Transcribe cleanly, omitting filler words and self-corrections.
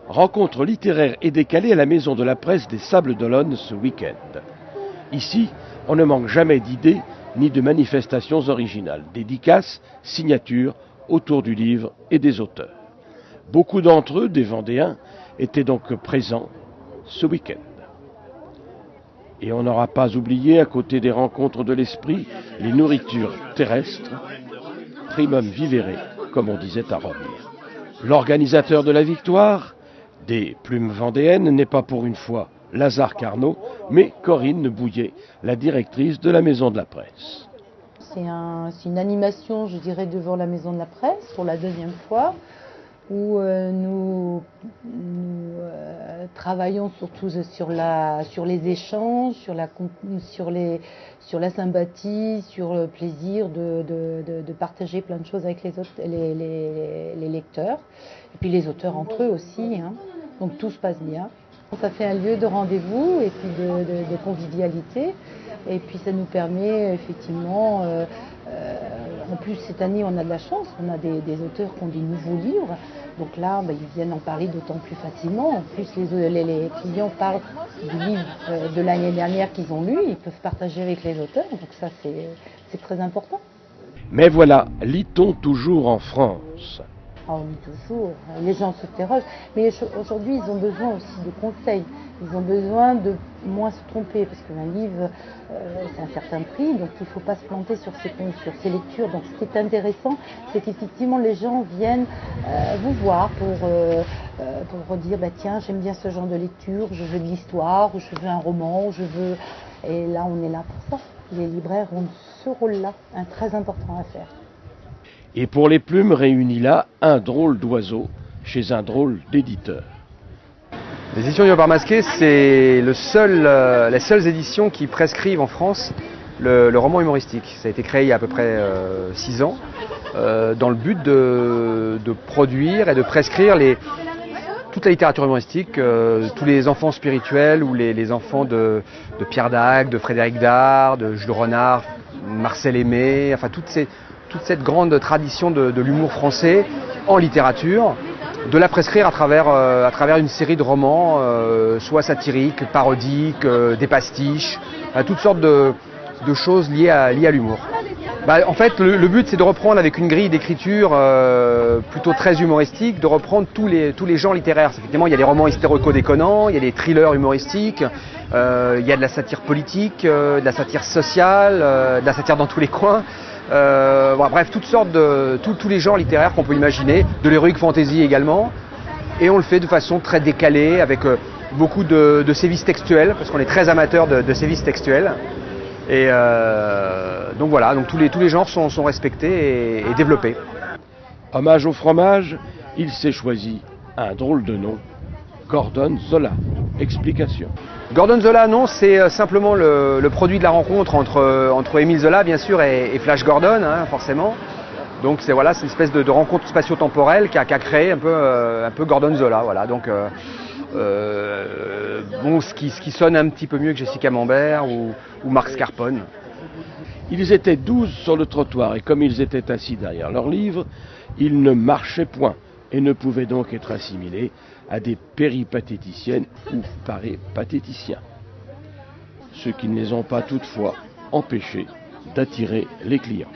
Rencontre littéraire et décalée à la Maison de la Presse des Sables d'Olonne ce week-end. Ici, on ne manque jamais d'idées ni de manifestations originales, dédicaces, signatures autour du livre et des auteurs. Beaucoup d'entre eux, des Vendéens, étaient donc présents ce week-end. Et on n'aura pas oublié, à côté des rencontres de l'esprit, les nourritures terrestres, primum vivere, comme on disait à Rome. L'organisateur de la victoire des plumes vendéennes n'est pas pour une fois Lazare Carnot, mais Corinne Bouillet, la directrice de la Maison de la Presse. C'est une animation, je dirais, devant la Maison de la Presse, pour la deuxième fois, où nous travaillons surtout sur les échanges, sur la sympathie, sur le plaisir de partager plein de choses avec les lecteurs, et puis les auteurs entre eux aussi, hein. Donc tout se passe bien. Ça fait un lieu de rendez-vous et puis de convivialité, et puis ça nous permet effectivement, en plus cette année on a de la chance, on a des auteurs qui ont des nouveaux livres, donc là ils viennent en parler d'autant plus facilement. En plus les clients parlent du livre de l'année dernière qu'ils ont lu, ils peuvent partager avec les auteurs, donc ça c'est très important. Mais voilà, lit-on toujours en France ? Ah oui, toujours. Les gens s'interrogent. Mais aujourd'hui, ils ont besoin aussi de conseils. Ils ont besoin de moins se tromper. Parce qu'un livre, c'est un certain prix. Donc, il ne faut pas se planter sur ses lectures. Donc, ce qui est intéressant, c'est qu'effectivement, les gens viennent vous voir pour dire, bah, tiens, j'aime bien ce genre de lecture. Je veux de l'histoire, ou je veux un roman, ou je veux... Et là, on est là pour ça. Les libraires ont ce rôle-là, très important à faire. Et pour les plumes réunies là, un drôle d'oiseau chez un drôle d'éditeur. Les éditions du Léopard Masqué, c'est les seules éditions qui prescrivent en France le roman humoristique. Ça a été créé il y a à peu près 6 ans, dans le but de produire et de prescrire toute la littérature humoristique, tous les enfants spirituels ou les enfants de Pierre Dac, de Frédéric Dard, de Jules Renard, Marcel Aimé, enfin toute cette grande tradition de l'humour français en littérature, de la prescrire à travers une série de romans, soit satiriques, parodiques, des pastiches, toutes sortes de choses liées à l'humour. En fait, le but, c'est de reprendre avec une grille d'écriture plutôt très humoristique, de reprendre tous les genres littéraires. Effectivement, il y a des romans hystéro-déconnants, il y a des thrillers humoristiques, il y a de la satire politique, de la satire sociale, de la satire dans tous les coins. Bref, toutes sortes tous les genres littéraires qu'on peut imaginer, de l'heroic fantasy également, et on le fait de façon très décalée, avec beaucoup de sévices textuels, parce qu'on est très amateur de sévices textuels, et donc voilà, donc tous les genres sont respectés et développés. Hommage au fromage, il s'est choisi un drôle de nom, Gordon Zola. Explication. Gordon Zola, non, c'est simplement le produit de la rencontre entre Émile Zola, bien sûr, et Flash Gordon, hein, forcément. Donc c'est une espèce de rencontre spatio-temporelle qu'a créé un peu Gordon Zola. Voilà. Donc, ce qui sonne un petit peu mieux que Jessica Mambert ou Marc Scarpone. Ils étaient 12 sur le trottoir, et comme ils étaient assis derrière leurs livres, ils ne marchaient point, et ne pouvaient donc être assimilés à des péripatéticiennes ou péripatéticiens. Ce qui ne les ont pas toutefois empêchés d'attirer les clients.